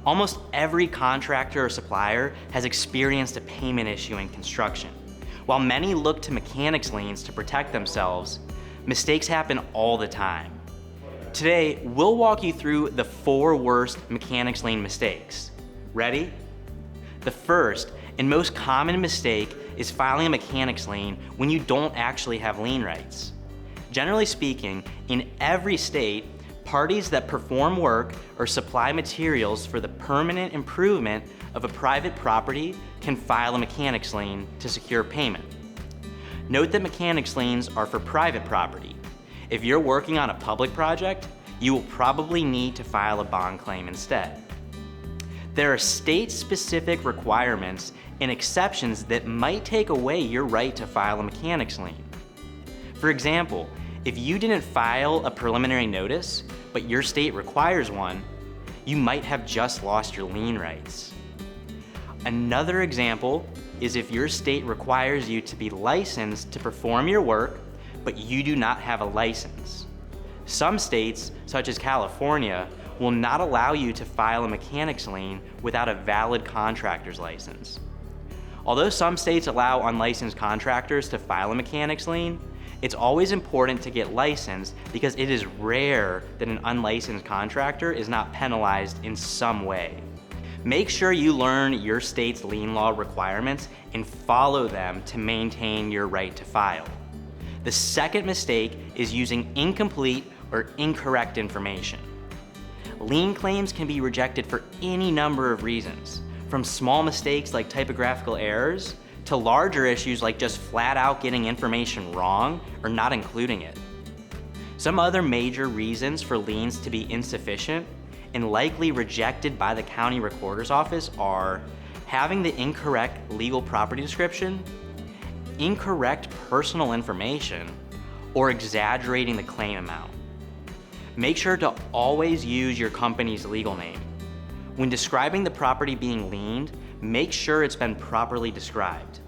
Almost every contractor or supplier has experienced a payment issue in construction. While many look to mechanics liens to protect themselves, mistakes happen all the time. Today, we'll walk you through the 4 worst mechanics lien mistakes. Ready? The first and most common mistake is filing a mechanics lien when you don't actually have lien rights. Generally speaking, in every state, parties that perform work or supply materials for the permanent improvement of a private property can file a mechanics lien to secure payment. Note that mechanics liens are for private property. If you're working on a public project, you will probably need to file a bond claim instead. There are state-specific requirements and exceptions that might take away your right to file a mechanics lien. For example, if you didn't file a preliminary notice, but your state requires one, you might have just lost your lien rights. Another example is if your state requires you to be licensed to perform your work, but you do not have a license. Some states, such as California, will not allow you to file a mechanics lien without a valid contractor's license. Although some states allow unlicensed contractors to file a mechanics lien, it's always important to get licensed because it is rare that an unlicensed contractor is not penalized in some way. Make sure you learn your state's lien law requirements and follow them to maintain your right to file. The second mistake is using incomplete or incorrect information. Lien claims can be rejected for any number of reasons, from small mistakes like typographical errors to larger issues like just flat out getting information wrong or not including it. Some other major reasons for liens to be insufficient and likely rejected by the county recorder's office are having the incorrect legal property description, incorrect personal information, or exaggerating the claim amount. Make sure to always use your company's legal name. When describing the property being liened, make sure it's been properly described.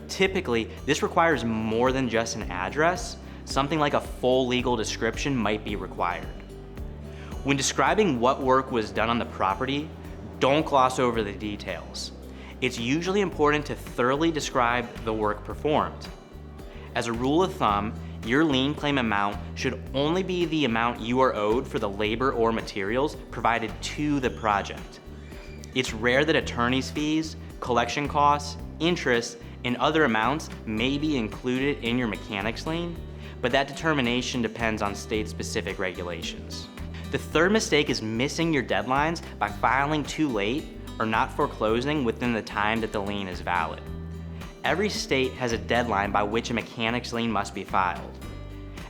Typically, this requires more than just an address. Something like a full legal description might be required. When describing what work was done on the property, don't gloss over the details. It's usually important to thoroughly describe the work performed. As a rule of thumb, your lien claim amount should only be the amount you are owed for the labor or materials provided to the project. It's rare that attorney's fees, collection costs, interest, and other amounts may be included in your mechanics lien, but that determination depends on state-specific regulations. The third mistake is missing your deadlines by filing too late or not foreclosing within the time that the lien is valid. Every state has a deadline by which a mechanics lien must be filed.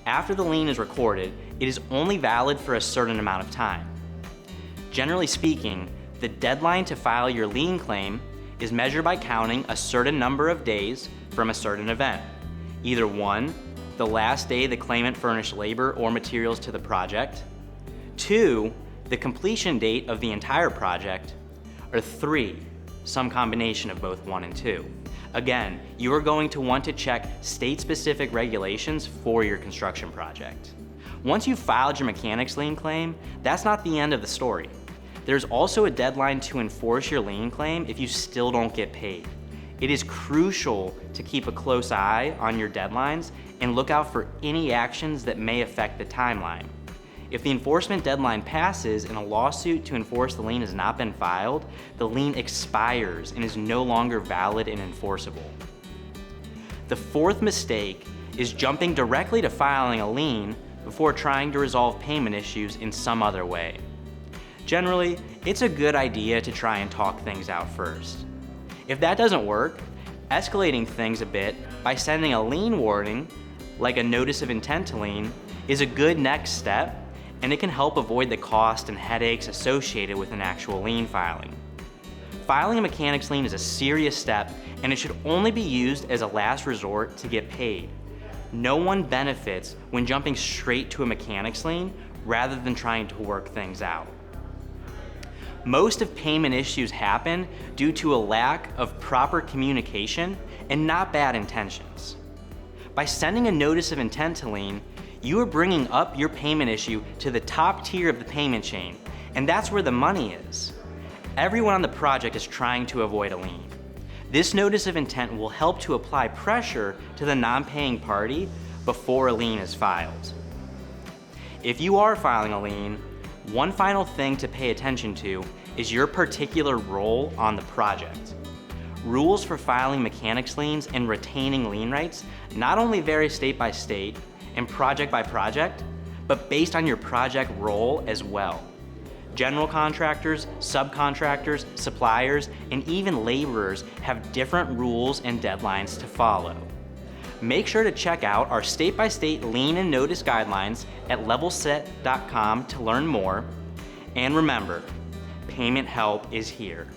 After the lien is recorded, it is only valid for a certain amount of time. Generally speaking, the deadline to file your lien claim is measured by counting a certain number of days from a certain event. Either 1, the last day the claimant furnished labor or materials to the project, 2, the completion date of the entire project, or 3, some combination of both 1 and 2. Again, you are going to want to check state-specific regulations for your construction project. Once you've filed your mechanics lien claim, that's not the end of the story. There's also a deadline to enforce your lien claim if you still don't get paid. It is crucial to keep a close eye on your deadlines and look out for any actions that may affect the timeline. If the enforcement deadline passes and a lawsuit to enforce the lien has not been filed, the lien expires and is no longer valid and enforceable. The fourth mistake is jumping directly to filing a lien before trying to resolve payment issues in some other way. Generally, it's a good idea to try and talk things out first. If that doesn't work, escalating things a bit by sending a lien warning, like a notice of intent to lien, is a good next step, and it can help avoid the cost and headaches associated with an actual lien filing. Filing a mechanics lien is a serious step, and it should only be used as a last resort to get paid. No one benefits when jumping straight to a mechanics lien rather than trying to work things out. Most of payment issues happen due to a lack of proper communication and not bad intentions. By sending a notice of intent to lien, you are bringing up your payment issue to the top tier of the payment chain, and that's where the money is. Everyone on the project is trying to avoid a lien. This notice of intent will help to apply pressure to the non-paying party before a lien is filed. If you are filing a lien, one final thing to pay attention to is your particular role on the project. Rules for filing mechanics liens and retaining lien rights not only vary state by state and project by project, but based on your project role as well. General contractors, subcontractors, suppliers, and even laborers have different rules and deadlines to follow. Make sure to check out our state-by-state lien and notice guidelines at levelset.com to learn more. And remember, payment help is here.